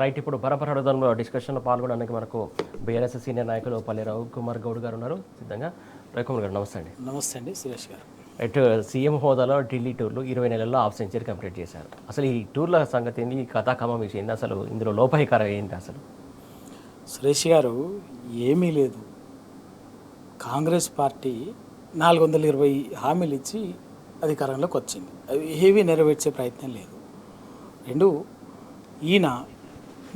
Right. ఇప్పుడు బరబరడంలో డిస్కషన్లో పాల్గొనడానికి మనకు బీఆర్ఎస్ సీనియర్ నాయకులు పల్లె రవికుమార్ గౌడ్ గారు ఉన్నారు. సిద్ధంగా రవికుమార్ గారు నమస్తే అండి. నమస్తే అండి సురేష్ గారు. రైట్. సీఎం హోదాలో ఢిల్లీ టూర్లు 20 నెలల్లో హాఫ్ సెంచరీ కంప్లీట్ చేశారు. అసలు ఈ టూర్ల సంగతి ఏంది, ఈ కథాకమం విషయం ఏంది, అసలు ఇందులో లోపహికారం ఏంటి అసలు? సురేష్ గారు, ఏమీ లేదు. కాంగ్రెస్ పార్టీ 420 హామీలు ఇచ్చి అధికారంలోకి వచ్చింది. అవి ఏవి నెరవేర్చే ప్రయత్నం లేదు. రెండు, ఈయన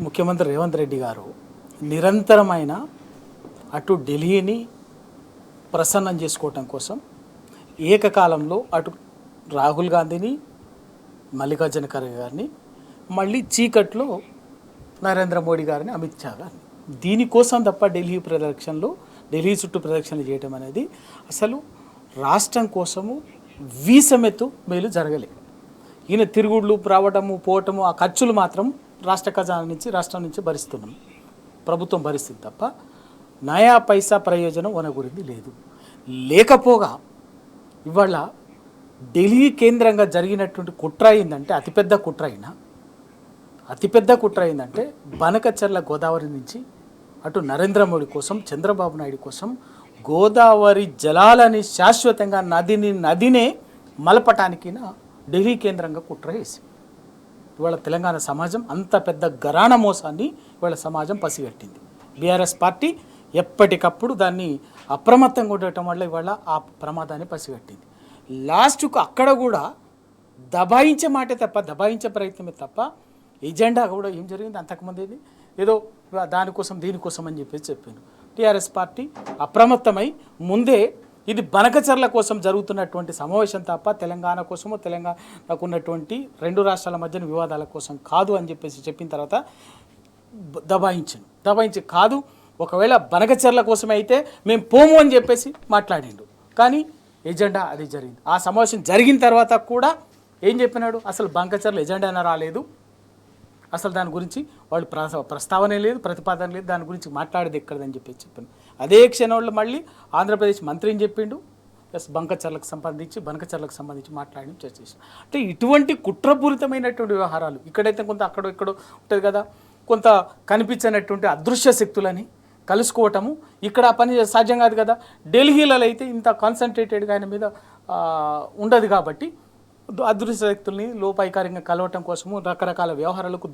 ముఖ్యమంత్రి రేవంత్ రెడ్డి గారు నిరంతరమైన అటు ఢిల్లీని ప్రసన్నం చేసుకోవటం కోసం ఏకకాలంలో అటు రాహుల్ గాంధీని, మల్లికార్జున ఖర్గే గారిని, మళ్ళీ చీకట్లో నరేంద్ర మోడీ గారిని, అమిత్ షా గారిని, దీనికోసం తప్ప ఢిల్లీ చుట్టూ ప్రదక్షిణలు చేయడం అనేది అసలు రాష్ట్రం కోసము వీసమెత్తు మేలు జరగలేదు. ఈయన తిరుగుళ్ళు రావటము పోవటము, ఆ ఖర్చులు మాత్రం రాష్ట్ర ఖజానా నుంచి, రాష్ట్రం నుంచి భరిస్తున్నాం, ప్రభుత్వం భరిస్తుంది తప్ప నయా పైసా ప్రయోజనం వనగురింది లేదు. లేకపోగా ఇవాళ ఢిల్లీ కేంద్రంగా జరిగినటువంటి కుట్ర అయిందంటే, అతిపెద్ద కుట్ర అయిందంటే బనకచర్ల గోదావరి నుంచి అటు నరేంద్ర మోడీ కోసం, చంద్రబాబు నాయుడు కోసం గోదావరి జలాలని శాశ్వతంగా నదినే మలపటానికి ఢిల్లీ కేంద్రంగా కుట్ర వేసి ఇవాళ తెలంగాణ సమాజం అంత పెద్ద గరాణ మోసాన్ని ఇవాళ సమాజం పసిగట్టింది. బీఆర్ఎస్ పార్టీ ఎప్పటికప్పుడు దాన్ని అప్రమత్తంగా ఉండటం వల్ల ఇవాళ ఆ ప్రమాదాన్ని పసిగట్టింది. లాస్ట్కు అక్కడ కూడా దబాయించే ప్రయత్నమే తప్ప ఎజెండా కూడా ఏం జరిగింది అంతకుముందు ఏదో దీనికోసం అని చెప్పాను. టీఆర్ఎస్ పార్టీ అప్రమత్తమై ముందే ఇది బనకచర్ల కోసం జరుగుతున్నటువంటి సమావేశం తప్ప తెలంగాణ కోసమో, తెలంగాణకు ఉన్నటువంటి రెండు రాష్ట్రాల మధ్యన వివాదాల కోసం కాదు అని చెప్పిన తర్వాత దబాయించి కాదు, ఒకవేళ బనకచర్ల కోసమే అయితే మేము పోము అని చెప్పేసి మాట్లాడిండు. కానీ ఎజెండా అది జరిగింది. ఆ సమావేశం జరిగిన తర్వాత కూడా ఏం చెప్పినాడు, అసలు బనకచర్ల ఎజెండానే రాలేదు, అసలు దాని గురించి వాళ్ళు ప్రస్తావనే లేదు, ప్రతిపాదన లేదు, దాని గురించి మాట్లాడేది ఎక్కడదని చెప్పాను. అదే క్షణంలో మళ్ళీ ఆంధ్రప్రదేశ్ మంత్రిని చెప్పిండు, ప్లస్ బనకచర్లకు సంబంధించి మాట్లాడి చర్చ చేసాం. అంటే ఇటువంటి కుట్రపూరితమైనటువంటి వ్యవహారాలు ఇక్కడైతే కొంత అక్కడో ఇక్కడో ఉంటుంది కదా, కొంత కనిపించినటువంటి అదృశ్య శక్తులని కలుసుకోవటము, ఇక్కడ ఆ పని సాధ్యం కాదు కదా. ఢిల్లీలలో అయితే ఇంత కాన్సన్ట్రేటెడ్గా ఆయన మీద ఉండదు కాబట్టి అదృశ్య శక్తుల్ని లోపాయికారంగా కలవటం కోసము, రకరకాల వ్యవహారాలకు,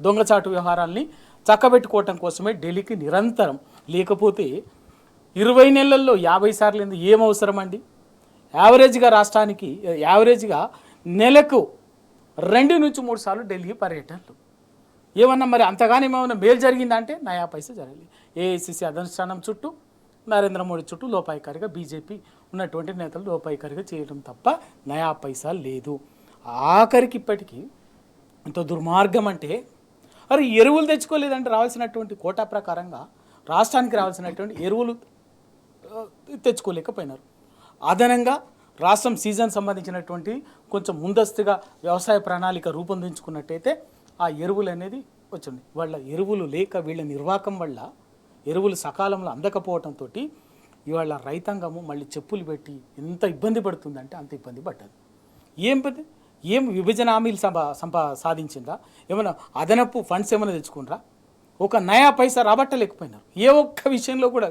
దొంగచాటు వ్యవహారాల్ని చక్కబెట్టుకోవటం కోసమే ఢిల్లీకి నిరంతరం. లేకపోతే 20 నెలల్లో 50 సార్లు ఏం అవసరం అండి? యావరేజ్గా నెలకు 2 నుంచి 3 సార్లు ఢిల్లీ పర్యటనలు. ఏమన్నా మరి అంతగానే ఏమన్నా మేలు జరిగిందంటే నయా పైసా జరగలేదు. ఏఐసిసి అధిష్టానం చుట్టూ, నరేంద్ర మోడీ చుట్టూ లోపాయికారిగా బీజేపీ ఉన్నటువంటి నేతలు లోపాయికారిగా చేయడం తప్ప నయా పైసా లేదు. ఆఖరికి ఇప్పటికీ ఇంత దుర్మార్గం అంటే, అరే ఎరువులు తెచ్చుకోలేదంటే రావాల్సినటువంటి కోటా ప్రకారంగా రాష్ట్రానికి రావాల్సినటువంటి ఎరువులు తెచ్చుకోలేకపోయినారు. అదనంగా రాష్ట్రం సీజన్ సంబంధించినటువంటి కొంచెం ముందస్తుగా వ్యవసాయ ప్రణాళిక రూపొందించుకున్నట్టయితే ఆ ఎరువులు అనేది వచ్చింది. వాళ్ళ ఎరువులు లేక, వీళ్ళ నిర్వాహకం వల్ల ఎరువులు సకాలంలో అందకపోవడంతో ఇవాళ రైతాంగము మళ్ళీ చెప్పులు పెట్టి ఎంత ఇబ్బంది పడుతుందంటే అంత ఇబ్బంది పడ్డది. ఏం విభజన హామీలు సాధించిందా? ఏమైనా అదనపు ఫండ్స్ ఏమైనా తెచ్చుకున్నారా? ఒక నయా పైసా రాబట్టలేకపోయినారు. ఏ ఒక్క విషయంలో కూడా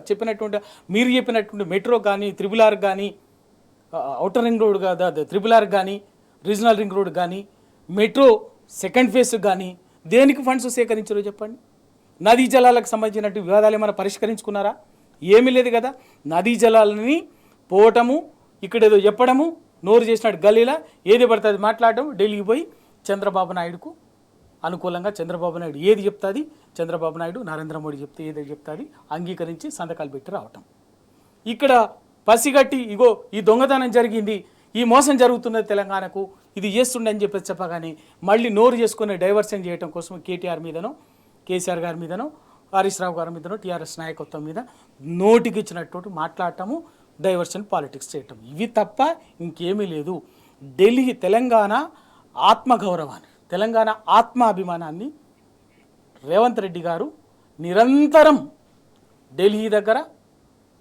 మీరు చెప్పినటువంటి మెట్రో కానీ, త్రిబుల్ కానీ, ఔటర్ రింగ్ రోడ్ త్రిబుల్ కానీ, రీజనల్ రింగ్ రోడ్ కానీ, మెట్రో సెకండ్ ఫేజ్ కానీ దేనికి ఫండ్స్ సేకరించారో చెప్పండి. నదీ జలాలకు సంబంధించినట్టు వివాదాలు ఏమైనా పరిష్కరించుకున్నారా? ఏమీ లేదు కదా. నదీ జలాలని పోవటము, ఇక్కడేదో చెప్పడము, నోరు చేసినట్టు గల్లీలా ఏది పడుతుంది మాట్లాడటం, ఢిల్లీకి పోయి చంద్రబాబు నాయుడుకు అనుకూలంగా చంద్రబాబు నాయుడు ఏది చెప్తుంది, చంద్రబాబు నాయుడు నరేంద్ర మోడీ చెప్తే ఏది చెప్తుంది అంగీకరించి సంతకాలు పెట్టి రావటం. ఇక్కడ పసిగట్టి ఇగో ఈ దొంగతనం జరిగింది, ఈ మోసం జరుగుతున్నది తెలంగాణకు, ఇది చేస్తుండే అని చెప్పగానే మళ్ళీ నోరు చేసుకునే డైవర్షన్ చేయడం కోసం కేసీఆర్ గారి మీదనో, హరీష్ రావు గారి మీదనో, టీఆర్ఎస్ నాయకత్వం మీద నోటికిచ్చినట్టు మాట్లాడటము, డైవర్షన్ పాలిటిక్స్ చేయటం, ఇవి తప్ప ఇంకేమీ లేదు. తెలంగాణ ఆత్మగౌరవాన్ని, తెలంగాణ ఆత్మాభిమానాన్ని రేవంత్ రెడ్డి గారు నిరంతరం ఢిల్లీ దగ్గర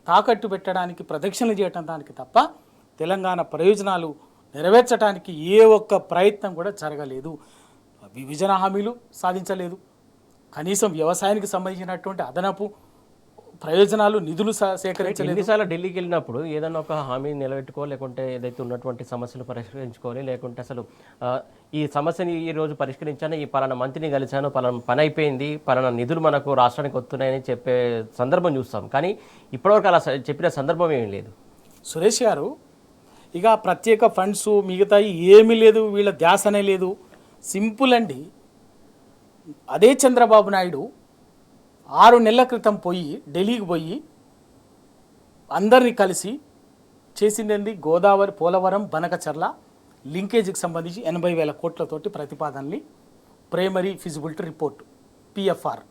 తాకట్టు పెట్టడానికి, ప్రదక్షిణలు చేయటం దానికి తప్ప తెలంగాణ ప్రయోజనాలు నెరవేర్చడానికి ఏ ఒక్క ప్రయత్నం కూడా జరగలేదు. విభజన హామీలు సాధించలేదు, కనీసం వ్యవసాయానికి సంబంధించినటువంటి అదనపు ప్రయోజనాలు నిధులు సేకరించలేదు. ఎన్నిసార్లు ఢిల్లీకి వెళ్ళినప్పుడు ఏదైనా ఒక హామీ నిలబెట్టుకో, లేకుంటే ఏదైతే ఉన్నటువంటి సమస్యలు పరిష్కరించుకోవాలి, లేకుంటే అసలు ఈ సమస్యని ఈ రోజు పరిష్కరించాను, ఈ పలానా మంత్రిని కలిశాను, పలానా పని అయిపోయింది, పలానా నిధులు మనకు రాష్ట్రానికి వస్తున్నాయని చెప్పే సందర్భం చూస్తాం. కానీ ఇప్పటివరకు అలా చెప్పిన సందర్భం ఏమీ లేదు. సురేష్ గారు, ఇక ప్రత్యేక ఫండ్స్ మిగతా ఏమీ లేదు, వీళ్ళ ధ్యాసనే లేదు. సింపుల్ అండి. అదే చంద్రబాబు నాయుడు 6 నెలల క్రితం ఢిల్లీకి పోయి అందరినీ కలిసి చేసింది గోదావరి, పోలవరం, బనకచర్ల లింకేజీకి సంబంధించి 80,000 కోట్లతోటి ప్రతిపాదనని ప్రైమరీ ఫిజిబిలిటీ రిపోర్ట్ పిఎఫ్ఆర్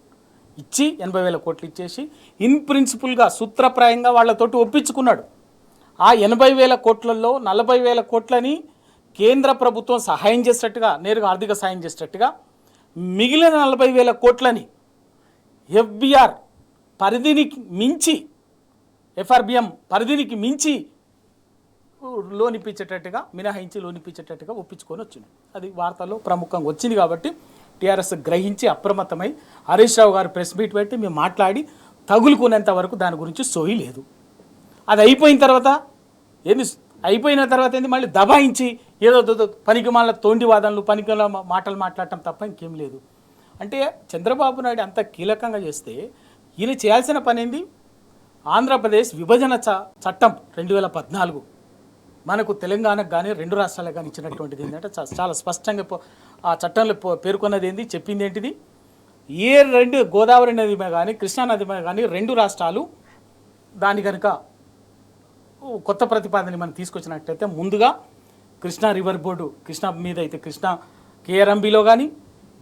ఇచ్చి 80,000 కోట్లు ఇచ్చేసి ఇన్ ప్రిన్సిపుల్గా సూత్రప్రాయంగా వాళ్ళతోటి ఒప్పించుకున్నాడు. ఆ 80,000 కోట్లలో 40,000 కోట్లని కేంద్ర ప్రభుత్వం సహాయం చేసేటట్టుగా, నేరుగా ఆర్థిక సహాయం చేసేటట్టుగా, మిగిలిన 40,000 కోట్లని ఎఫ్బిఆర్ పరిధినికి మించి, ఎఫ్ఆర్బిఎం పరిధినికి మించి లోన్ ఇప్పించేటట్టుగా, మినహాయించి లోన్ ఇప్పించేటట్టుగా ఒప్పించుకొని వచ్చింది. అది వార్తల్లో ప్రముఖంగా వచ్చింది కాబట్టి టీఆర్ఎస్ గ్రహించి అప్రమత్తమై హరీష్ రావు గారు ప్రెస్ మీట్ పెట్టి మేము మాట్లాడి తగులుకునేంత వరకు దాని గురించి సోయి లేదు. అది అయిపోయిన తర్వాత ఏంది మళ్ళీ దబాయించి ఏదో పనికిమాల తోండివాదనలు, పనికిమాల మాటలు మాట్లాడటం తప్ప ఇంకేం లేదు. అంటే చంద్రబాబు నాయుడు అంత కీలకంగా చేస్తే ఈయన చేయాల్సిన పని ఏంది? ఆంధ్రప్రదేశ్ విభజన చట్టం 2014 మనకు తెలంగాణకు కానీ 2 రాష్ట్రాలకు కానీ ఇచ్చినటువంటిది ఏంటంటే చాలా స్పష్టంగా ఆ చట్టంలో పేర్కొన్నది ఏంది, చెప్పింది ఏంటిది? ఏ 2 గోదావరి నది మీద కానీ కృష్ణా నది మీద కానీ 2 రాష్ట్రాలు దాని కనుక కొత్త ప్రతిపాదన మనం తీసుకొచ్చినట్టయితే ముందుగా కృష్ణా రివర్ బోర్డు, కృష్ణా మీద అయితే కృష్ణా కేఆర్ఎంబీలో కానీ,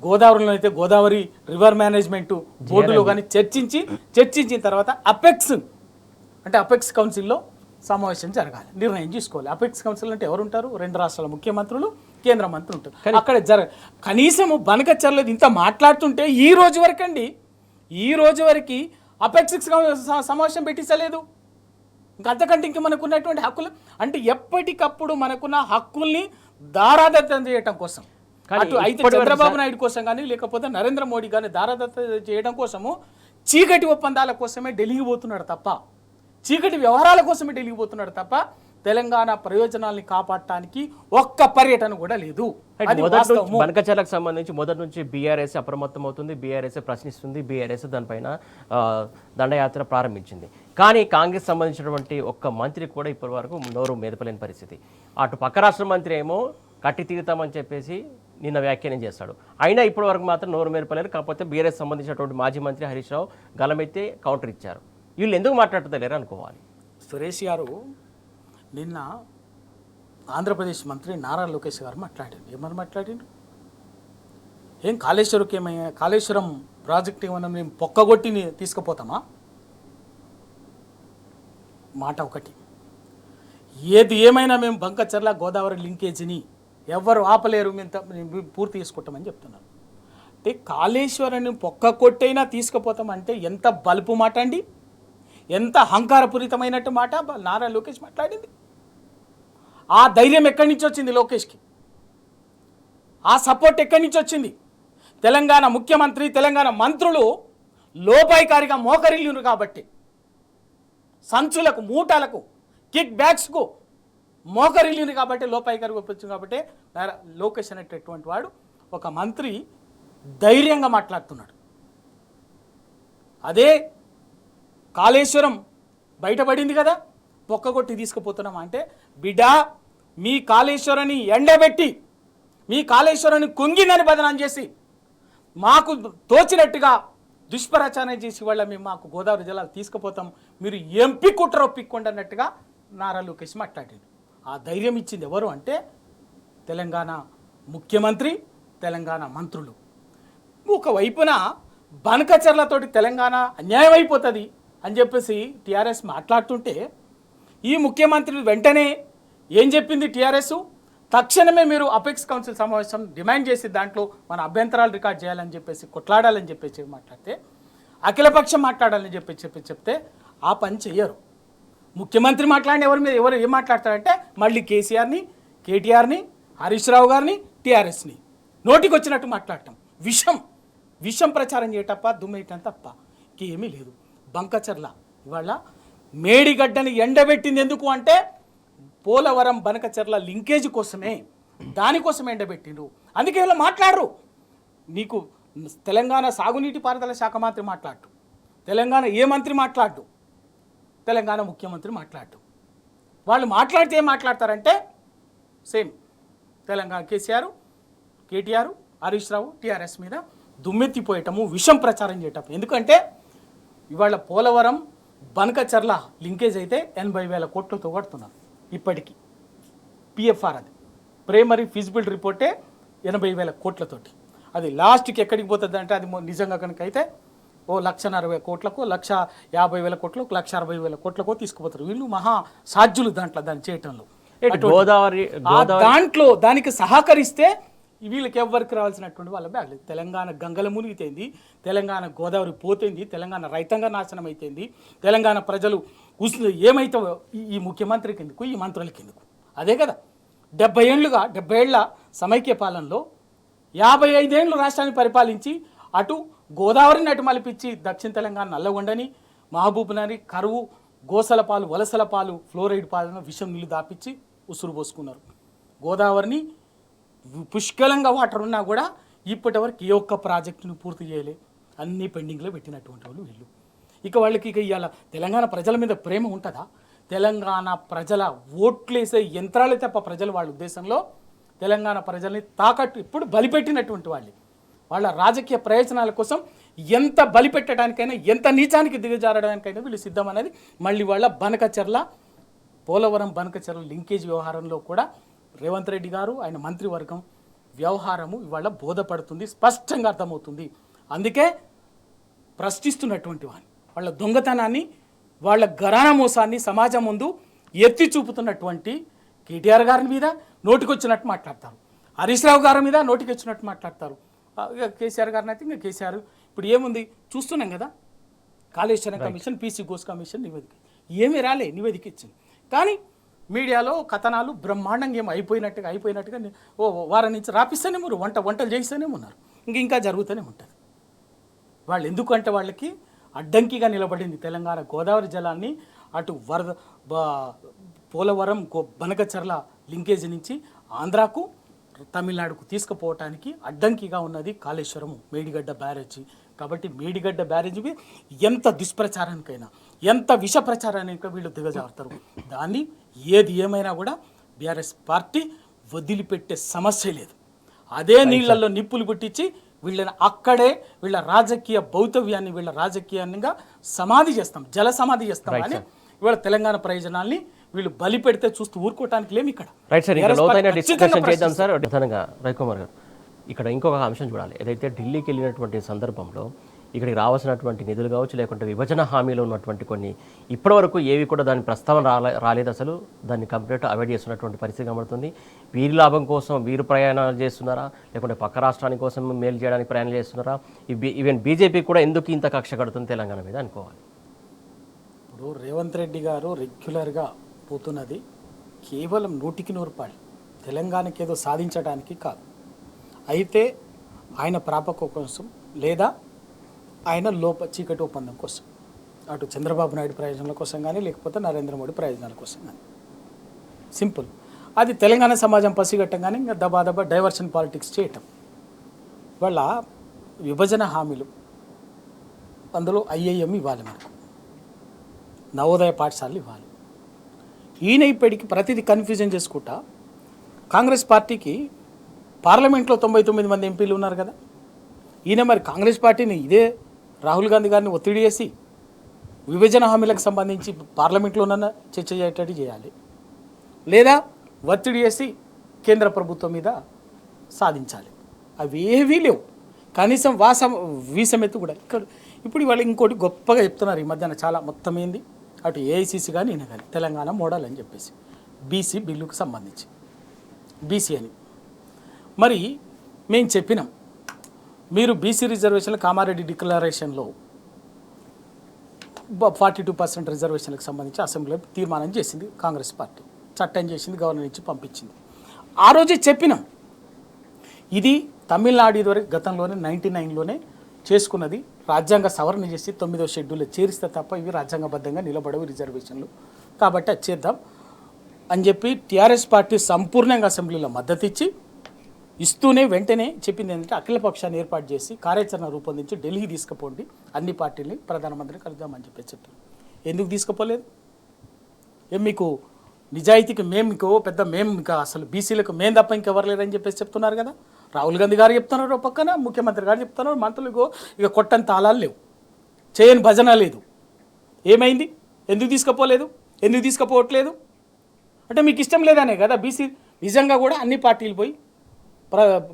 గోదావరిలో అయితే గోదావరి రివర్ మేనేజ్మెంట్ బోర్డులో కానీ చర్చించిన తర్వాత అపెక్స్ కౌన్సిల్లో సమావేశం జరగాలి, నిర్ణయం తీసుకోవాలి. అపెక్స్ కౌన్సిల్ అంటే ఎవరు ఉంటారు? 2 రాష్ట్రాల ముఖ్యమంత్రులు, కేంద్ర మంత్రులు ఉంటారు. అక్కడ కనీసం బనకచర్లేదు ఇంత మాట్లాడుతుంటే ఈ రోజు వరకు అపెక్స్ సమావేశం పెట్టించలేదు. అంతకంటే ఇంక మనకున్నటువంటి హక్కులు అంటే ఎప్పటికప్పుడు మనకున్న హక్కుల్ని దారాదత్తం చేయడం కోసం, అటు అయితే చంద్రబాబు నాయుడు కోసం కానీ లేకపోతే నరేంద్ర మోడీ కానీ దారాదత్తం చేయడం కోసము చీకటి ఒప్పందాల కోసమే ఢిల్లీకి పోతున్నాడు తప్ప, చీకటి వ్యవహారాల కోసమే ఢిల్లీకి పోతున్నాడు తప్ప తెలంగాణ ప్రయోజనాల్ని కాపాడటానికి ఒక్క పర్యటన కూడా లేదు. బనకచర్లకు సంబంధించి మొదటి నుంచి బీఆర్ఎస్ అప్రమత్తం అవుతుంది, బీఆర్ఎస్ ప్రశ్నిస్తుంది, బీఆర్ఎస్ దానిపైన దండయాత్ర ప్రారంభించింది. కానీ కాంగ్రెస్ సంబంధించినటువంటి ఒక్క మంత్రి కూడా ఇప్పటి వరకు నోరు మెదపలేని పరిస్థితి. అటు పక్క రాష్ట్ర మంత్రి ఏమో కట్టి తీరుతామని చెప్పేసి నిన్న వ్యాఖ్యానం చేస్తాడు, అయినా ఇప్పటి వరకు మాత్రం నోరు మెదపలేరు. కాకపోతే బీఆర్ఎస్ సంబంధించినటువంటి మాజీ మంత్రి హరీష్ రావు గలమెత్తి కౌంటర్ ఇచ్చారు. వీళ్ళు ఎందుకు మాట్లాడతలేరు అనుకోవాలి. సురేష్ గారు, నిన్న ఆంధ్రప్రదేశ్ మంత్రి నారా లోకేష్ గారు ఏమని మాట్లాడారు? ఏం కాళేశ్వరం ప్రాజెక్ట్ ఏమన్నా మేము పొక్కగొట్టి తీసుకుపోతామా? మాట ఒకటి. ఏది ఏమైనా మేము బంకచర్ల గోదావరి లింకేజీని ఎవరు ఆపలేరు, మేము పూర్తి చేసుకుంటామని చెప్తున్నారు. అంటే కాళేశ్వరాన్ని పొక్క కొట్టైనా తీసుకుపోతామంటే ఎంత బలుపు మాట అండి, ఎంత అహంకారపూరితమైనట్టు మాట నారా లోకేష్ మాట్లాడింది. ఆ ధైర్యం ఎక్కడి నుంచి వచ్చింది లోకేష్కి? ఆ సపోర్ట్ ఎక్కడి నుంచి వచ్చింది? తెలంగాణ ముఖ్యమంత్రి, తెలంగాణ మంత్రులు లోపాయికారిగా మోకరిల్లును కాబట్టి, సంచులకు, మూటలకు, కిక్ బ్యాగ్స్కు మోకరిల్లును కాబట్టి, లోపాయికారిగా ఒప్పించింది కాబట్టి లోకేష్ అనేటటువంటి వాడు ఒక మంత్రి ధైర్యంగా మాట్లాడుతున్నాడు. అదే కాళేశ్వరం బయటపడింది కదా, పొక్కగొట్టి తీసుకుపోతున్నాం అంటే, బిడ్డా మీ కాళేశ్వరాన్ని ఎండబెట్టి, మీ కాళేశ్వరాన్ని కుంగిందని బదనాం చేసి, మాకు తోచినట్టుగా దుష్ప్రచారం చేసి వాళ్ళ మేము మాకు గోదావరి జలాలు తీసుకుపోతాం, మీరు ఎంపీ కుట్ర ఒప్పిక్కోండి అన్నట్టుగా నారా లోకేష్ మాట్లాడాడు. ఆ ధైర్యం ఇచ్చింది ఎవరు అంటే తెలంగాణ ముఖ్యమంత్రి, తెలంగాణ మంత్రులు. ఒకవైపున బనకచర్లతోటి తెలంగాణ అన్యాయం అయిపోతుంది అని చెప్పేసి టీఆర్ఎస్ మాట్లాడుతుంటే, ఈ ముఖ్యమంత్రి వెంటనే ఏం చెప్పింది టీఆర్ఎస్? తక్షణమే మీరు అపెక్స్ కౌన్సిల్ సమావేశం డిమాండ్ చేసి దాంట్లో మన అభ్యంతరాలు రికార్డ్ చేయాలని చెప్పేసి, కొట్లాడాలని చెప్పేసి మాట్లాడితే, అఖిలపక్షం మాట్లాడాలని చెప్తే ఆ పని చెయ్యరు. ముఖ్యమంత్రి మాట్లాడిన ఎవరు ఏం మాట్లాడతారంటే మళ్ళీ కేసీఆర్ని, కేటీఆర్ని, హరీష్ రావు గారిని, టీఆర్ఎస్ని నోటికి వచ్చినట్టు మాట్లాడటం, విషం ప్రచారం చేయటప్ప, దుమ్మేయటం తప్ప ఇంకేమీ లేదు. బంకచర్ల ఇవాళ మేడిగడ్డని ఎండబెట్టింది ఎందుకు అంటే పోలవరం బనకచర్ల లింకేజ్ కోసమే, దానికోసం ఎండబెట్టిండ్రు. అందుకే ఇలా మాట్లాడరు. నీకు తెలంగాణ సాగునీటి పారుదల శాఖ మంత్రి మాట్లాడు, తెలంగాణ ఏ మంత్రి మాట్లాడు, తెలంగాణ ముఖ్యమంత్రి మాట్లాడు. వాళ్ళు మాట్లాడితే ఏం మాట్లాడతారంటే సేమ్ తెలంగాణ కేటీఆర్, హరీష్ రావు, టీఆర్ఎస్ మీద దుమ్మెత్తిపోయటము, విషం ప్రచారం చేయటం. ఎందుకంటే ఇవాళ పోలవరం బనకచర్ల లింకేజ్ అయితే 80,000 కోట్లతో కొడుతున్నారు ఇప్పటికీ. పిఎఫ్ఆర్ అది ప్రైమరీ ఫిజిబిలిటీ రిపోర్టే 80,000 కోట్లతోటి. అది లాస్ట్కి ఎక్కడికి పోతుంది అంటే అది నిజంగా కనుక అయితే 1,40,000 కోట్లకు, 1,50,000 కోట్లకు, 1,60,000 కోట్లకు తీసుకుపోతారు. వీళ్ళు మహా సాధ్యులు దాన్ని చేయటంలో. దాంట్లో దానికి సహకరిస్తే వీళ్ళకి ఎవరికి రావాల్సినటువంటి వాళ్ళ బ్యాగ్ లేదు. తెలంగాణ గంగల మునిగితేంది, తెలంగాణ గోదావరి పోతేంది, తెలంగాణ రైతాంగ నాశనం అయితేంది, తెలంగాణ ప్రజలు ఏమైతే ఈ ముఖ్యమంత్రికి ఎందుకు, ఈ మంత్రులకి ఎందుకు? అదే కదా 70 ఏళ్ల సమైక్య పాలనలో 55 ఏళ్ళు రాష్ట్రాన్ని పరిపాలించి అటు గోదావరిని అటు మలిపించి దక్షిణ తెలంగాణ నల్లగొండని, మహబూబ్నగర్ కరువు, గోసల పాలు, వలసల పాలు, ఫ్లోరైడ్ పాలను విషం నీళ్ళు దాపించి ఉసురు పోసుకున్నారు. గోదావరిని పుష్కలంగా వాటర్ ఉన్నా కూడా ఇప్పటివరకు ఏ ఒక్క ప్రాజెక్టును పూర్తి చేయలే, అన్నీ పెండింగ్లో పెట్టినటువంటి వాళ్ళు వీళ్ళు. ఇక వాళ్ళకి ఇవాళ తెలంగాణ ప్రజల మీద ప్రేమ ఉంటుందా? తెలంగాణ ప్రజల ఓట్లేసే యంత్రాలు తప్ప ప్రజలు వాళ్ళ ఉద్దేశంలో తెలంగాణ ప్రజల్ని తాకట్టు ఇప్పుడు బలిపెట్టినటువంటి వాళ్ళు. వాళ్ళ రాజకీయ ప్రయోజనాల కోసం ఎంత బలిపెట్టడానికైనా, ఎంత నీచానికి దిగజారడానికైనా వీళ్ళు సిద్ధం అనేది. మళ్ళీ వాళ్ళ పోలవరం బనకచర్ల లింకేజ్ వ్యవహారంలో కూడా రేవంత్ రెడ్డి గారు, ఆయన మంత్రివర్గం వ్యవహారము ఇవాళ బోధపడుతుంది, స్పష్టంగా అర్థమవుతుంది. అందుకే ప్రశ్నిస్తున్నటువంటి వాళ్ళ దొంగతనాన్ని, వాళ్ళ ఘరానా మోసాన్ని సమాజం ముందు ఎత్తి చూపుతున్నటువంటి కేటీఆర్ గారి మీద నోటికొచ్చినట్టు మాట్లాడతారు, హరీష్ రావు గారి మీద నోటికి వచ్చినట్టు మాట్లాడతారు. ఇక కేసీఆర్ గారిని అయితే ఇంకా కేసీఆర్ ఇప్పుడు ఏముంది చూస్తున్నాం కదా, Kaleshwaram commission, PC Ghosh commission నివేదిక ఏమీ రాలే, నివేదిక ఇచ్చింది. కానీ మీడియాలో కథనాలు బ్రహ్మాండంగా ఏమో అయిపోయినట్టుగా వారం నుంచి రాపిస్తూనే ఉన్నారు, వంటలు చేయిస్తూనే ఉన్నారు, ఇంకా జరుగుతూనే ఉంటుంది. వాళ్ళు ఎందుకంటే వాళ్ళకి అడ్డంకిగా నిలబడింది తెలంగాణ గోదావరి జలాన్ని అటు పోలవరం బనకచర్ల లింకేజ్ నుంచి ఆంధ్రాకు, తమిళనాడుకు తీసుకుపోవటానికి అడ్డంకిగా ఉన్నది కాళేశ్వరం మేడిగడ్డ బ్యారేజీ. కాబట్టి మేడిగడ్డ బ్యారేజీ ఎంత దుష్ప్రచారానికైనా, ఎంత విష ప్రచారానికైనా వీళ్ళు దిగజారుతారు. దాన్ని ఏది ఏమైనా కూడా బీఆర్ఎస్ పార్టీ వదిలిపెట్టే సమస్య లేదు. అదే నీళ్లలో నిప్పులు పుట్టించి వీళ్ళని అక్కడే వీళ్ళ రాజకీయ భౌతవ్యాన్ని, వీళ్ళ రాజకీయంగా సమాధి చేస్తాం, జల సమాధి చేస్తాం అని ఇవాళ తెలంగాణ ప్రయోజనాల్ని వీళ్ళు బలి పెడితే చూస్తూ ఊరుకోవటానికి లేము. ఇక్కడ రైట్ సార్, ఇంకా లోతైన డిస్కషన్ చేద్దాం సార్. ప్రధానంగా రవికుమార్ గారు, ఇక్కడ ఇంకొక అంశం చూడాలి. ఏదైతే ఢిల్లీకి వెళ్ళినటువంటి సందర్భంలో ఇక్కడికి రావాల్సినటువంటి నిధులు కావచ్చు, లేకుంటే విభజన హామీలో ఉన్నటువంటి కొన్ని ఇప్పటివరకు ఏవి కూడా దాని ప్రస్తావన రాలేదు. అసలు దాన్ని కంప్లీట్ అవాయిడ్ చేస్తున్నటువంటి పరిస్థితి కనబడుతుంది. వీరి లాభం కోసం వీరు ప్రయాణాలు చేస్తున్నారా, లేకుంటే పక్క రాష్ట్రానికి కోసం మేలు చేయడానికి ప్రయాణాలు చేస్తున్నారా? ఈవెన్ బీజేపీ కూడా ఎందుకు ఇంత కక్ష కడుతుంది తెలంగాణ మీద అనుకోవాలి. ఇప్పుడు రేవంత్ రెడ్డి గారు రెగ్యులర్గా పోతున్నది కేవలం 100% తెలంగాణకి ఏదో సాధించడానికి కాదు. అయితే ఆయన ప్రాపకం కోసం, లేదా ఆయన చీకటి ఒప్పందం కోసం, అటు చంద్రబాబు నాయుడు ప్రయోజనాల కోసం కానీ, లేకపోతే నరేంద్ర మోడీ ప్రయోజనాల కోసం కానీ. సింపుల్. అది తెలంగాణ సమాజం పసిగట్టంగానే ఇంకా దబాదబా డైవర్షన్ పాలిటిక్స్ చేయటం. వాళ్ళ విభజన హామీలు, అందులో ఐఐఎం ఇవ్వాలి, మనకు నవోదయ పాఠశాలలు ఇవ్వాలి. ఈయన ఇప్పటికి ప్రతిదీ కన్ఫ్యూజన్ చేసుకుంటా. కాంగ్రెస్ పార్టీకి పార్లమెంట్లో 99 మంది ఎంపీలు ఉన్నారు కదా, ఈయన మరి కాంగ్రెస్ పార్టీని ఇదే రాహుల్ గాంధీ గారిని ఒత్తిడి చేసి విభజన హామీలకు సంబంధించి పార్లమెంట్లోనన్నా చర్చ అయ్యేటట్టు చేయాలి, లేదా ఒత్తిడి చేసి కేంద్ర ప్రభుత్వం మీద సాధించాలి. అవి ఏవీ లేవు. కనీసం వీసమెత్తు కూడా ఇక్కడ. ఇప్పుడు ఇవాళ ఇంకోటి గొప్పగా చెప్తున్నారు ఈ మధ్యన చాలా, మొత్తం ఏంది అటు ఏఐసిసి కానీ ఈయన కానీ తెలంగాణ మోడల్ అని చెప్పేసి బీసీ బిల్లుకు సంబంధించి బీసీ అని. మరి మేము చెప్పినాం, మీరు బీసీ రిజర్వేషన్లు కామారెడ్డి డిక్లరేషన్లో 42% రిజర్వేషన్లకు సంబంధించి అసెంబ్లీలో తీర్మానం చేసింది కాంగ్రెస్ పార్టీ, చట్టం చేసింది, గవర్నర్ నుంచి పంపించింది. ఆ రోజే చెప్పినాం ఇది తమిళనాడు ఇదివరకు గతంలోనే 99లోనే చేసుకున్నది. రాజ్యాంగ సవరణ చేసి 9వ షెడ్యూల్లో చేరిస్తే తప్ప ఇవి రాజ్యాంగబద్ధంగా నిలబడవు రిజర్వేషన్లు. కాబట్టి అది చేద్దాం అని చెప్పి టీఆర్ఎస్ పార్టీ సంపూర్ణంగా అసెంబ్లీలో మద్దతు ఇస్తూనే వెంటనే చెప్పింది ఏంటంటే అఖిల పక్షాన్ని ఏర్పాటు చేసి కార్యాచరణ రూపొందించి ఢిల్లీకి తీసుకుపోండి, అన్ని పార్టీలని ప్రధానమంత్రిని కలుద్దామని చెప్పి చెప్తారు. ఎందుకు తీసుకుపోలేదు? మీకు నిజాయితీకి మేము ఇంకా అసలు బీసీలకు మేము తప్ప ఇంకెవరు లేరని చెప్పేసి చెప్తున్నారు కదా. రాహుల్ గాంధీ గారు చెప్తున్నారు పక్కన, ముఖ్యమంత్రి గారు చెప్తున్నారు, మంత్రులకు ఇక కొట్టని తాళాలు లేవు, చేయని భజన లేదు. ఏమైంది? ఎందుకు తీసుకుపోలేదు? ఎందుకు తీసుకుపోవట్లేదు అంటే మీకు ఇష్టం లేదనే కదా. బీసీ నిజంగా కూడా అన్ని పార్టీలు పోయి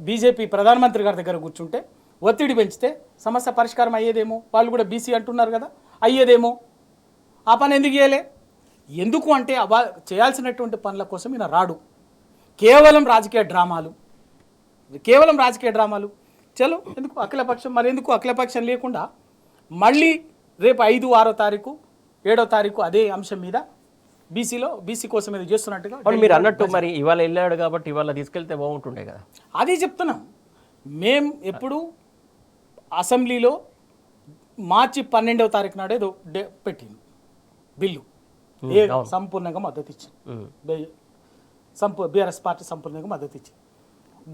బీజేపీ ప్రధానమంత్రి గారి దగ్గర కూర్చుంటే ఒత్తిడి పెంచితే సమస్య పరిష్కారం అయ్యేదేమో. వాళ్ళు కూడా బీసీ అంటున్నారు కదా, అయ్యేదేమో. ఆ పని ఎందుకు చేయలే? ఎందుకు అంటే చేయాల్సినటువంటి పనుల కోసం ఈయన రాడు. కేవలం రాజకీయ డ్రామాలు. చలో ఎందుకు అఖిలపక్షం? మరి ఎందుకు అఖిలపక్షం లేకుండా మళ్ళీ రేపు 5, 6 తారీఖు 7వ తారీఖు అదే అంశం మీద బీసీ కోసం ఏదో చేస్తున్నట్టుగా మీరు అన్నట్టు మరి ఇవాళ వెళ్ళాడు కాబట్టి ఇవాళ తీసుకెళ్తే బాగుంటుండే కదా. అదే చెప్తున్నాం. మేము ఎప్పుడు అసెంబ్లీలో మార్చి 12వ తారీఖు నాడు ఏదో పెట్టింది బిల్లు, సంపూర్ణంగా మద్దతు ఇచ్చింది. బీఆర్ఎస్ పార్టీ సంపూర్ణంగా మద్దతు ఇచ్చింది.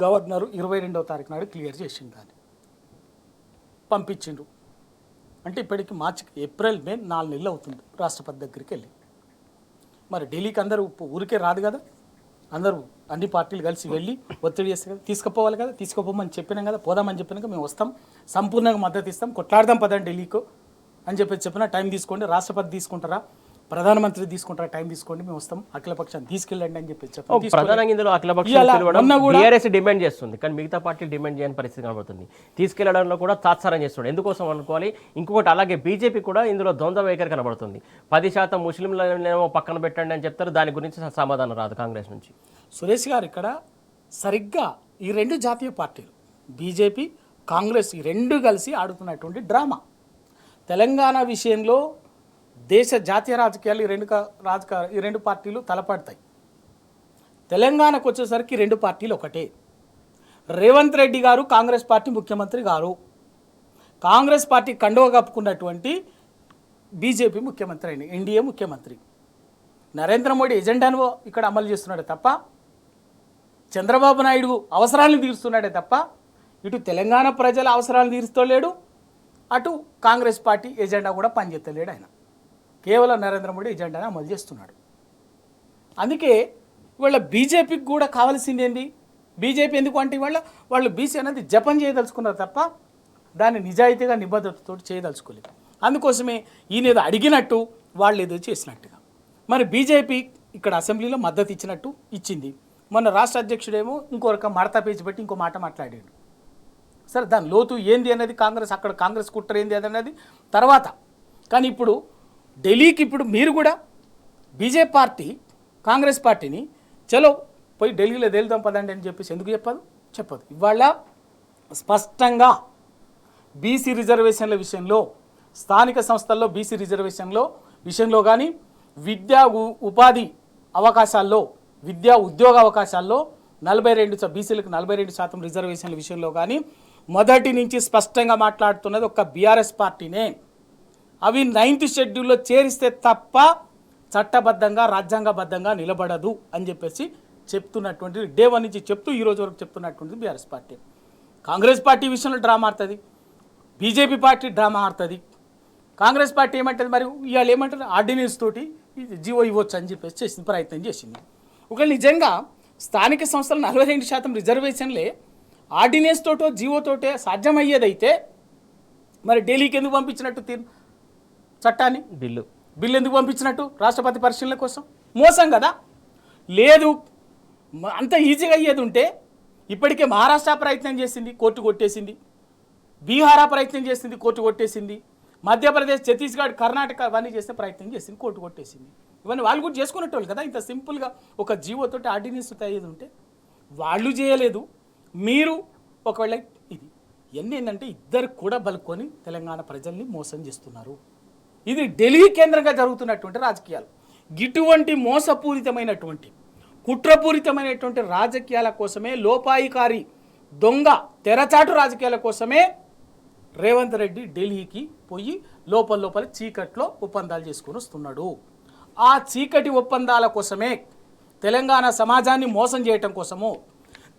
గవర్నరు 22వ తారీఖు నాడు క్లియర్ చేసిండు, దాన్ని పంపించిండ్రు. అంటే ఇప్పటికి ఏప్రిల్ మే 4 నెలలు అవుతుంది రాష్ట్రపతి దగ్గరికి వెళ్ళి. మరి ఢిల్లీకి అందరూ ఊరికే రాదు కదా, అందరూ అన్ని పార్టీలు కలిసి వెళ్ళి ఒత్తిడి చేస్తే కదా, తీసుకుపోవాలి కదా. తీసుకుపోమని చెప్పినాం కదా, పోదామని చెప్పినాక మేము వస్తాం, సంపూర్ణంగా మద్దతు ఇస్తాం, కొట్లాడదాం పదండి ఢిల్లీకు అని చెప్పిన టైం తీసుకోండి, రాష్ట్రపతి తీసుకుంటారా, ప్రధానమంత్రి తీసుకుంటారా, టైం తీసుకోండి, మేము వస్తాం, అఖిలపక్షాన్ని తీసుకెళ్ళండి అని చెప్పి ప్రధానంగా ఇందులో అఖిలపక్షం డిమాండ్ చేస్తుంది, కానీ మిగతా పార్టీలు డిమాండ్ చేయని పరిస్థితి కనబడుతుంది. తీసుకెళ్లడంలో కూడా తాత్సారం చేస్తుంది. ఎందుకోసం అనుకోవాలి? ఇంకొకటి అలాగే బీజేపీ కూడా ఇందులో ద్వంద్వ వైఖరి కనబడుతుంది. 10% ముస్లింలనేమో పక్కన పెట్టండి అని చెప్తారు, దాని గురించి సమాధానం రాదు కాంగ్రెస్ నుంచి. సురేష్ గారు ఇక్కడ సరిగ్గా ఈ 2 జాతీయ పార్టీలు బీజేపీ కాంగ్రెస్ ఈ 2 కలిసి ఆడుతున్నటువంటి డ్రామా. తెలంగాణ విషయంలో దేశ జాతీయ రాజకీయాలు ఈ రెండు పార్టీలు తలపడతాయి. తెలంగాణకు వచ్చేసరికి 2 పార్టీలు ఒకటే. రేవంత్ రెడ్డి గారు కాంగ్రెస్ పార్టీ ముఖ్యమంత్రి గారు, కాంగ్రెస్ పార్టీ కండువ కప్పుకున్నటువంటి బీజేపీ ముఖ్యమంత్రి అయిన ఎన్డీఏ ముఖ్యమంత్రి. నరేంద్ర మోడీ ఎజెండాను ఇక్కడ అమలు చేస్తున్నాడే తప్ప, చంద్రబాబు నాయుడు అవసరాలను తీరుస్తున్నాడే తప్ప, ఇటు తెలంగాణ ప్రజల అవసరాలను తీరుస్తలేడు, అటు కాంగ్రెస్ పార్టీ ఎజెండా కూడా పనిచేస్తలేడు. ఆయన కేవలం నరేంద్ర మోడీ ఎజెండాను అమలు చేస్తున్నాడు. అందుకే ఇవాళ బీజేపీకి కూడా కావాల్సింది ఏంది? బీజేపీ ఎందుకు అంటే ఇవాళ వాళ్ళు బీసీ అనేది జపం చేయదలుచుకున్నారు తప్ప దాన్ని నిజాయితీగా నిబద్ధతతో చేయదలుచుకోలేదు. అందుకోసమే ఈయన ఏదో అడిగినట్టు వాళ్ళు ఏదో చేసినట్టుగా. మరి బీజేపీ ఇక్కడ అసెంబ్లీలో మద్దతు ఇచ్చింది. మొన్న రాష్ట్ర అధ్యక్షుడేమో ఇంకో రకం మడతా పేచి పెట్టి ఇంకో మాట మాట్లాడాడు. సరే, దాని లోతు ఏంది అనేది కాంగ్రెస్ కుట్ర ఏంది అనేది తర్వాత. కానీ ఇప్పుడు ఢిల్లీకి మీరు కూడా బీజేపీ పార్టీ కాంగ్రెస్ పార్టీని చలో పోయి ఢిల్లీలో తేలుదాం పదండి అని చెప్పేసి ఎందుకు చెప్పదు. ఇవాళ స్పష్టంగా బీసీ రిజర్వేషన్ల విషయంలో, స్థానిక సంస్థల్లో బీసీ రిజర్వేషన్ల విషయంలో కానీ, విద్యా ఉపాధి అవకాశాల్లో, విద్యా ఉద్యోగ అవకాశాల్లో బీసీలకు 42% రిజర్వేషన్ల విషయంలో కానీ మొదటి నుంచి స్పష్టంగా మాట్లాడుతున్నది ఒక్క బీఆర్ఎస్ పార్టీనే. అవి 9th షెడ్యూల్లో చేరిస్తే తప్ప చట్టబద్ధంగా రాజ్యాంగబద్ధంగా నిలబడదు అని చెప్పేసి చెప్తున్నటువంటి డే 1 నుంచి చెప్తూ ఈ రోజు వరకు చెప్తున్నటువంటిది బీఆర్ఎస్ పార్టీ. కాంగ్రెస్ పార్టీ విషయంలో డ్రామా ఆడుతుంది, బీజేపీ పార్టీ డ్రామా ఆడుతుంది. కాంగ్రెస్ పార్టీ ఏమంటుంది? మరి ఇవాళ ఏమంటారు? ఆర్డినెన్స్ తోటి జీవో ఇవ్వచ్చు అని చెప్పేసి ప్రయత్నం చేసింది. ఒకవేళ నిజంగా స్థానిక సంస్థలు 42% రిజర్వేషన్లే ఆర్డినెన్స్ తోటో జీవోతోటే సాధ్యమయ్యేదైతే మరి ఢిల్లీకి ఎందుకు పంపించినట్టు చట్టాన్ని? బిల్లు ఎందుకు పంపించినట్టు? రాష్ట్రపతి పరిశీలన కోసం. మోసం కదా. లేదు, అంత ఈజీగా అయ్యేది ఉంటే ఇప్పటికే మహారాష్ట్ర ప్రయత్నం చేసింది, కోర్టు కొట్టేసింది. బీహార్ ప్రయత్నం చేసింది, కోర్టు కొట్టేసింది. మధ్యప్రదేశ్, ఛత్తీస్గఢ్, కర్ణాటక అవన్నీ చేస్తే ప్రయత్నం చేసింది, కోర్టు కొట్టేసింది. ఇవన్నీ వాళ్ళు కూడా చేసుకునేటోళ్ళు కదా. ఇంత సింపుల్గా ఒక జీవోతోటి ఆర్డినెన్స్ అయ్యేది ఉంటే వాళ్ళు చేయలేదు. మీరు ఒకవేళ ఇవన్నీ ఏంటంటే ఇద్దరు కూడా బలుకొని తెలంగాణ ప్రజల్ని మోసం చేస్తున్నారు. ఇది ఢిల్లీ కేంద్రంగా జరుగుతున్నటువంటి రాజకీయాలు. ఇటువంటి మోసపూరితమైనటువంటి కుట్రపూరితమైనటువంటి రాజకీయాల కోసమే లోపాయికారి దొంగ తెరచాటు రాజకీయాల కోసమే రేవంత్ రెడ్డి ఢిల్లీకి పోయి లోపల చీకట్లో ఒప్పందాలు చేసుకుని వస్తున్నాడు. ఆ చీకటి ఒప్పందాల కోసమే, తెలంగాణ సమాజాన్ని మోసం చేయటం కోసము,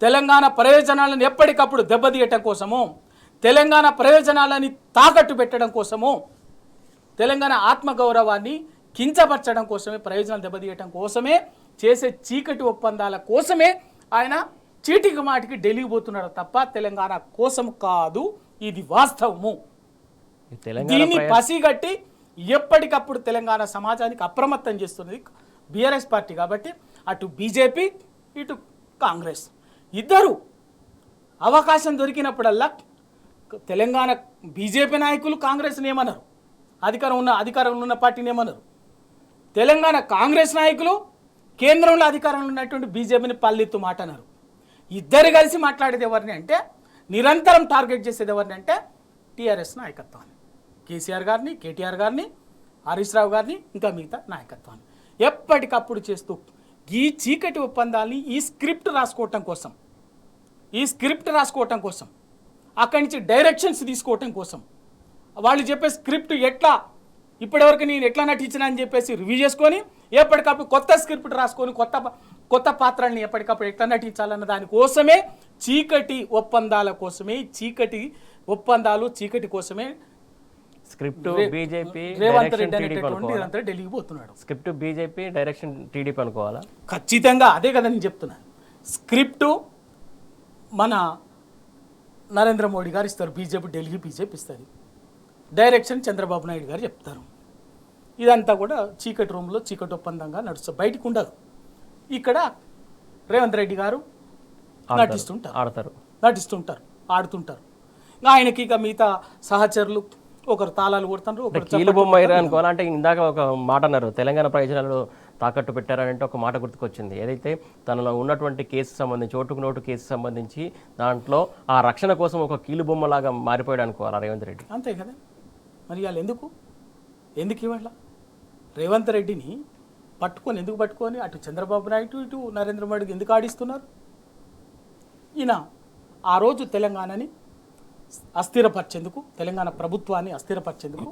తెలంగాణ ప్రయోజనాలను ఎప్పటికప్పుడు దెబ్బతీయటం కోసము, తెలంగాణ ప్రయోజనాలని తాకట్టు పెట్టడం కోసము, తెలంగాణ ఆత్మగౌరవాన్ని కించపరచడం కోసమే, ప్రయోజనాలు దెబ్బతీయటం కోసమే చేసే చీకటి ఒప్పందాల కోసమే ఆయన చీటికి మాటికి ఢిల్లీకి పోతున్నాడు తప్ప తెలంగాణ కోసం కాదు. ఇది వాస్తవము. దీన్ని పసిగట్టి ఎప్పటికప్పుడు తెలంగాణ సమాజానికి అప్రమత్తం చేస్తున్నది బీఆర్ఎస్ పార్టీ. కాబట్టి అటు బీజేపీ ఇటు కాంగ్రెస్ ఇద్దరు అవకాశం దొరికినప్పుడల్లా తెలంగాణ బీజేపీ నాయకులు కాంగ్రెస్ని ఏమన్నారు, అధికారంలో ఉన్న పార్టీని ఏమన్నారు, తెలంగాణ కాంగ్రెస్ నాయకులు కేంద్రంలో అధికారంలో ఉన్నటువంటి బీజేపీని పల్లెత్తు మాట అన్నారు. ఇద్దరు కలిసి మాట్లాడేది ఎవరిని అంటే, నిరంతరం టార్గెట్ చేసేది ఎవరిని అంటే టీఆర్ఎస్ నాయకత్వాన్ని, కేసీఆర్ గారిని, కేటీఆర్ గారిని, హరీష్ రావు గారిని, ఇంకా మిగతా నాయకత్వాన్ని ఎప్పటికప్పుడు చేస్తూ ఈ చీకటి ఒప్పందాన్ని ఈ స్క్రిప్ట్ రాసుకోవటం కోసం, అక్కడి నుంచి డైరెక్షన్స్ తీసుకోవటం కోసం, వాళ్ళు చెప్పే స్క్రిప్ట్ ఇప్పటివరకు నేను ఎట్లా నటించిన అని చెప్పేసి రివ్యూ చేసుకొని ఎప్పటికప్పుడు కొత్త స్క్రిప్ట్ రాసుకొని కొత్త పాత్రల్ని ఎప్పటికప్పుడు ఎట్లా నటించాలన్న దానికోసమే, చీకటి ఒప్పందాల కోసమే, చీకటి కోసమే స్క్రిప్ట్ బీజేపీ రేవంత్ రెడ్డి అనేటువంటి ఢిల్లీకి పోతున్నాడు. స్క్రిప్ట్ బీజేపీ డైరెక్షన్ టీడీపీ అనుకోవాలా? ఖచ్చితంగా అదే కదా నేను చెప్తున్నాను. స్క్రిప్టు మన నరేంద్ర మోడీ గారు ఇస్తారు, ఢిల్లీ బీజేపీ ఇస్తుంది. డైరెక్షన్ చంద్రబాబు నాయుడు గారు చెప్తారు. ఇదంతా కూడా చీకటి రూమ్లో చీకటి ఒప్పందంగా నడుస్తుంది, బయటకు ఉండదు. ఇక్కడ రేవంత్ రెడ్డి గారు నటిస్తుంటారు, ఆడుతుంటారు. ఆయనకి ఇక మిగతా సహచరులు ఒకరు తాళాలు కొడుతున్నారు, ఒకరు కీలు బొమ్మ అనుకోవాలంటే ఇందాక ఒక మాట అన్నారు, తెలంగాణ ప్రయోజనాలు తాకట్టు పెట్టారంటే ఒక మాట గుర్తుకొచ్చింది. ఏదైతే తనలో ఉన్నటువంటి కేసు సంబంధించి, ఓటుకు నోటు కేసు సంబంధించి దాంట్లో ఆ రక్షణ కోసం ఒక కీలు బొమ్మలాగా మారిపోయాడు అనుకోవాలా రేవంత్ రెడ్డి? అంతే కదా. మరి వాళ్ళు ఎందుకు ఇవాళ రేవంత్ రెడ్డిని ఎందుకు పట్టుకొని అటు చంద్రబాబు నాయుడు ఇటు నరేంద్ర మోడీకి ఎందుకు ఆడిస్తున్నారు? ఈయన ఆ రోజు తెలంగాణని అస్థిరపరిచేందుకు, తెలంగాణ ప్రభుత్వాన్ని అస్థిరపరిచేందుకు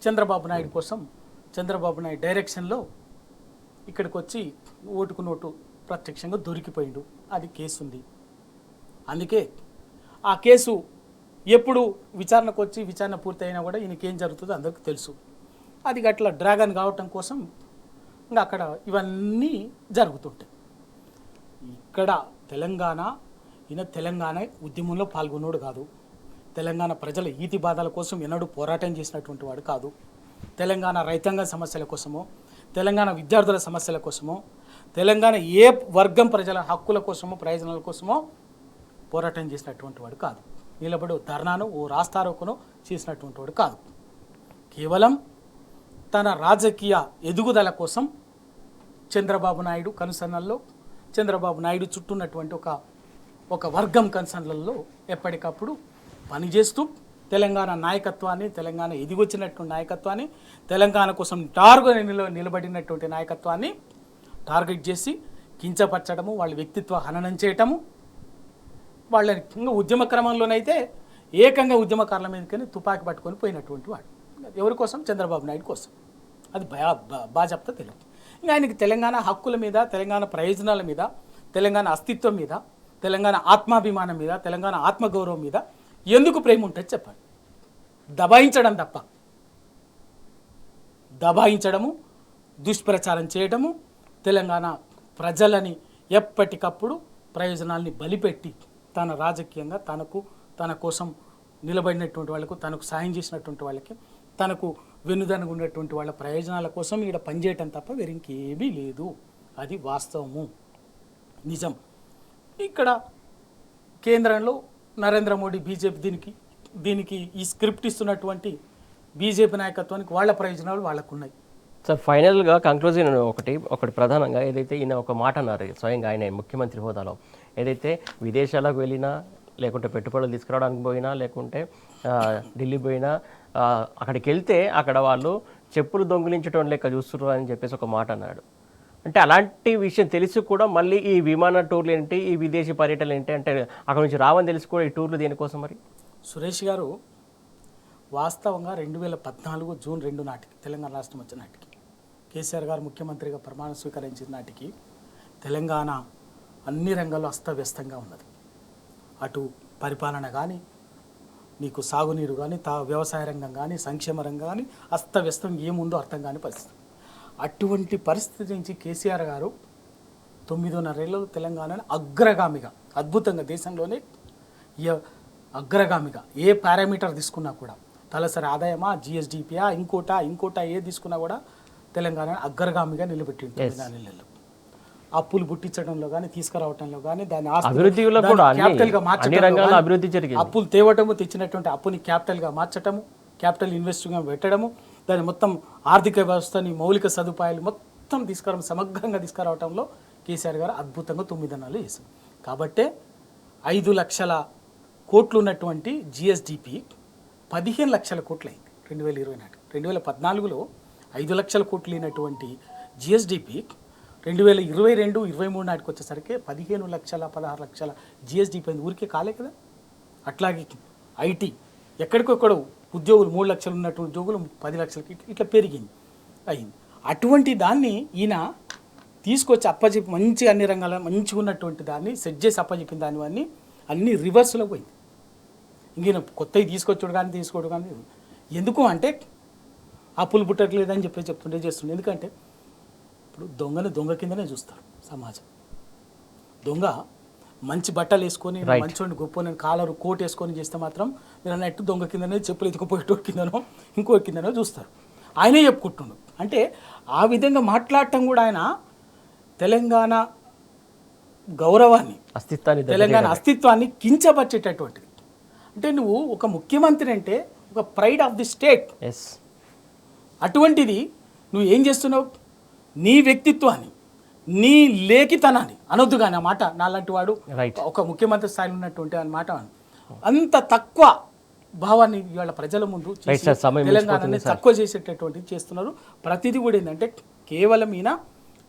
చంద్రబాబు నాయుడు డైరెక్షన్లో ఇక్కడికి వచ్చి ఓటుకు నోటు ప్రత్యక్షంగా దొరికిపోయిండు. అది కేసు ఉంది. అందుకే ఆ కేసు ఎప్పుడు విచారణ పూర్తయినా కూడా ఈయనకేం జరుగుతుందో అందరికీ తెలుసు. అది అట్లా డ్రాగన్ కావటం కోసం ఇంకా అక్కడ ఇవన్నీ జరుగుతుంటాయి. ఇక్కడ తెలంగాణ ఉద్యమంలో పాల్గొన్నోడు కాదు, తెలంగాణ ప్రజల ఈతి బాధల కోసం ఎన్నడూ పోరాటం చేసినటువంటి వాడు కాదు, తెలంగాణ రైతాంగ సమస్యల కోసమో, తెలంగాణ విద్యార్థుల సమస్యల కోసమో, తెలంగాణ ఏ వర్గం ప్రజల హక్కుల కోసమో, ప్రయోజనాల కోసమో పోరాటం చేసినటువంటి వాడు కాదు, నిలబడి ధర్నాను ఓ రాస్తారోకను చేసినటువంటి వాడు కాదు. కేవలం తన రాజకీయ ఎదుగుదల కోసం చంద్రబాబు నాయుడు కనుసన్నల్లో, చంద్రబాబు నాయుడు చుట్టూన్నటువంటి ఒక వర్గం కన్సర్న్లలో ఎప్పటికప్పుడు పనిచేస్తూ తెలంగాణ నాయకత్వాన్ని, తెలంగాణ ఎదిగొచ్చినటువంటి నాయకత్వాన్ని, తెలంగాణ కోసం నిలబడినటువంటి నాయకత్వాన్ని టార్గెట్ చేసి కించపరచడము, వాళ్ళ వ్యక్తిత్వ హననం చేయటము, వాళ్ళని ఇంకా ఉద్యమ క్రమంలోనైతే ఏకంగా ఉద్యమకారుల మీదకని తుపాకీ పట్టుకొని పోయినటువంటి వాడు. ఎవరి కోసం? చంద్రబాబు నాయుడు కోసం. అది బాగా చెప్తా తెలియదు. ఇంకా ఆయనకి తెలంగాణ హక్కుల మీద, తెలంగాణ ప్రయోజనాల మీద, తెలంగాణ అస్తిత్వం మీద, తెలంగాణ ఆత్మాభిమానం మీద, తెలంగాణ ఆత్మగౌరవం మీద ఎందుకు ప్రేమ ఉంటుంది చెప్పండి? దబాయించడం తప్ప, దబాయించడము, దుష్ప్రచారం చేయడము, తెలంగాణ ప్రజలని ఎప్పటికప్పుడు ప్రయోజనాల్ని బలిపెట్టి తన రాజకీయంగా తన కోసం నిలబడినటువంటి వాళ్ళకు, తనకు సాయం చేసినటువంటి వాళ్ళకి, తనకు వెన్నుదనగా ఉన్నటువంటి వాళ్ళ ప్రయోజనాల కోసం ఈడ పనిచేయటం తప్ప వేరింకేమీ లేదు. అది వాస్తవము, నిజం. ఇక్కడ కేంద్రంలో నరేంద్ర మోడీ బీజేపీ దీనికి ఈ స్క్రిప్ట్ ఇస్తున్నటువంటి బీజేపీ నాయకత్వానికి వాళ్ళ ప్రయోజనాలు వాళ్ళకు ఉన్నాయి. సార్, ఫైనల్గా కంక్లూజన్ ఒకటి ప్రధానంగా ఏదైతే ఈయన ఒక మాట అన్నారు స్వయంగా ఆయన ముఖ్యమంత్రి హోదాలో, ఏదైతే విదేశాలకు వెళ్ళినా, లేకుంటే పెట్టుబడులు తీసుకురావడానికి పోయినా, లేకుంటే ఢిల్లీ పోయినా, అక్కడికి వెళ్తే అక్కడ వాళ్ళు చెప్పులు దొంగిలించడం లెక్క చూస్తున్నారు అని చెప్పేసి ఒక మాట అన్నాడు. అంటే అలాంటి విషయం తెలిసి కూడా మళ్ళీ ఈ విమాన టూర్లు ఏంటి, ఈ విదేశీ పర్యటనలు ఏంటి అంటే అక్కడ నుంచి రావని తెలిసి కూడా ఈ టూర్లు దేనికోసం మరి? సురేష్ గారు వాస్తవంగా 2014 జూన్ 2 నాటికి తెలంగాణ రాష్ట్రం వచ్చిన నాటికి కేసీఆర్ గారు ముఖ్యమంత్రిగా ప్రమాణ స్వీకరించిన నాటికి తెలంగాణ అన్ని రంగాల్లో అస్తవ్యస్తంగా ఉన్నది. అటు పరిపాలన కానీ, నీకు సాగునీరు కానీ, వ్యవసాయ రంగం కానీ, సంక్షేమ రంగం కానీ అస్తవ్యస్తం ఏముందో అర్థం కాని పరిస్థితి. అటువంటి పరిస్థితి నుంచి కేసీఆర్ గారు 9.5 ఏళ్ళలో తెలంగాణను అగ్రగామిగా అద్భుతంగా దేశంలోనే అగ్రగామిగా ఏ పారామీటర్ తీసుకున్నా కూడా తలసరి ఆదాయమా, జిఎస్డిపియా, ఇంకోటా ఏ తీసుకున్నా కూడా తెలంగాణను అగ్రగామిగా నిలబెట్టింది 9 నెలల్లో. అప్పులు పుట్టించడంలో కానీ, తీసుకురావడంలో కానీ, దాని అభివృద్ధిలో కూడా క్యాపిటల్గా మార్చడం, అభివృద్ధి జరిగింది. అప్పులు తేవటము, తెచ్చినటువంటి అప్పుని క్యాపిటల్గా మార్చటము, క్యాపిటల్ ఇన్వెస్ట్గా పెట్టడము, దాని మొత్తం ఆర్థిక వ్యవస్థని మౌలిక సదుపాయాలు మొత్తం సమగ్రంగా తీసుకురావడంలో కేసీఆర్ గారు అద్భుతంగా 9 నెలలు చేశారు. కాబట్టే 5 లక్షల కోట్లు ఉన్నటువంటి జిఎస్డిపి 15 లక్షల కోట్లు అయింది 2020 నాటి. 2014లో 5 లక్షల కోట్లు అయినటువంటి జిఎస్డిపి 2022-23 నాటికి వచ్చేసరికి 15 లక్షల 16 లక్షల జిఎస్డిపి అయింది. ఊరికే కాలే కదా. అట్లాగే ఐటీ ఎక్కడికొక్కడ ఉద్యోగులు 3 లక్షలు ఉన్నటువంటి ఉద్యోగులు 10 లక్షలకి ఇట్లా పెరిగింది అయింది. అటువంటి దాన్ని ఈయన తీసుకొచ్చి అప్పచెప్పి మంచి అన్ని రంగాల మంచిగా ఉన్నటువంటి దాన్ని సెట్ చేసి అప్పచెప్పిన దానివన్నీ అన్ని రివర్స్లో పోయింది. ఇంక కొత్తవి తీసుకోడు కానీ ఎందుకు అంటే అప్పులు పుట్టట్లేదని చెప్తుండే. ఎందుకంటే ఇప్పుడు దొంగని దొంగ కిందనే చూస్తారు సమాజం. దొంగ మంచి బట్టలు వేసుకొని మంచోడిని గొప్ప నేను కాలరు కోట్ వేసుకొని చేస్తే మాత్రం మీరు అన్నట్టు దొంగ కిందనే చెప్పులు ఎత్తుకుపోయేటోడి కిందనో ఇంకో కిందనో చూస్తారు. ఆయనే చెప్పుకుంటుండు. అంటే ఆ విధంగా మాట్లాడటం కూడా ఆయన తెలంగాణ గౌరవాన్ని, తెలంగాణ అస్తిత్వాన్ని కించపరిచేటటువంటిది. అంటే నువ్వు ఒక ముఖ్యమంత్రి అంటే ఒక ప్రైడ్ ఆఫ్ ది స్టేట్. అటువంటిది నువ్వు ఏం చేస్తున్నావు? నీ వ్యక్తిత్వాన్ని, నీ లేఖితనాన్ని అనొద్దు కానీ ఆ మాట నాలాంటి వాడు ఒక ముఖ్యమంత్రి స్థాయిలో ఉన్నటువంటి మాట అంత తక్కువ భావాన్ని ఇవాళ ప్రజల ముందు తెలంగాణని తక్కువ చేసేటటువంటిది చేస్తున్నారు. ప్రతిదీ కూడా ఏంటంటే కేవలం ఈయన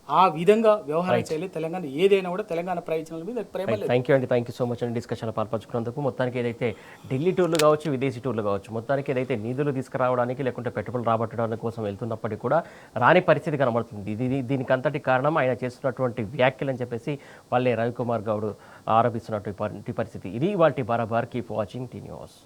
ఆ విధంగా వ్యవహారం చేయాలి. తెలంగాణ ఏదైనా కూడా తెలంగాణ ప్రయోజనాల మీద ప్రేమ లేదు. థ్యాంక్ యూ సో మచ్ అండి డిస్కషన్ పాల్పంచుకున్నందుకు. మొత్తానికి ఏదైతే ఢిల్లీ టూర్లు కావచ్చు, విదేశీ టూర్లు కావచ్చు, మొత్తానికి ఏదైతే నిధులు తీసుకురావడానికి లేకుంటే పెట్టుబడులు రాబట్టడానికి కోసం వెళ్తున్నప్పటికీ కూడా రాని పరిస్థితి కనబడుతుంది. దీనికి అంతటి కారణం ఆయన చేస్తున్నటువంటి వ్యాఖ్యలు అని చెప్పేసి పల్లె రవికుమార్ గౌడ్ ఆరోపిస్తున్నటువంటి పరిస్థితి. ఇది వాటి బరాబర్. Keep watching tea news.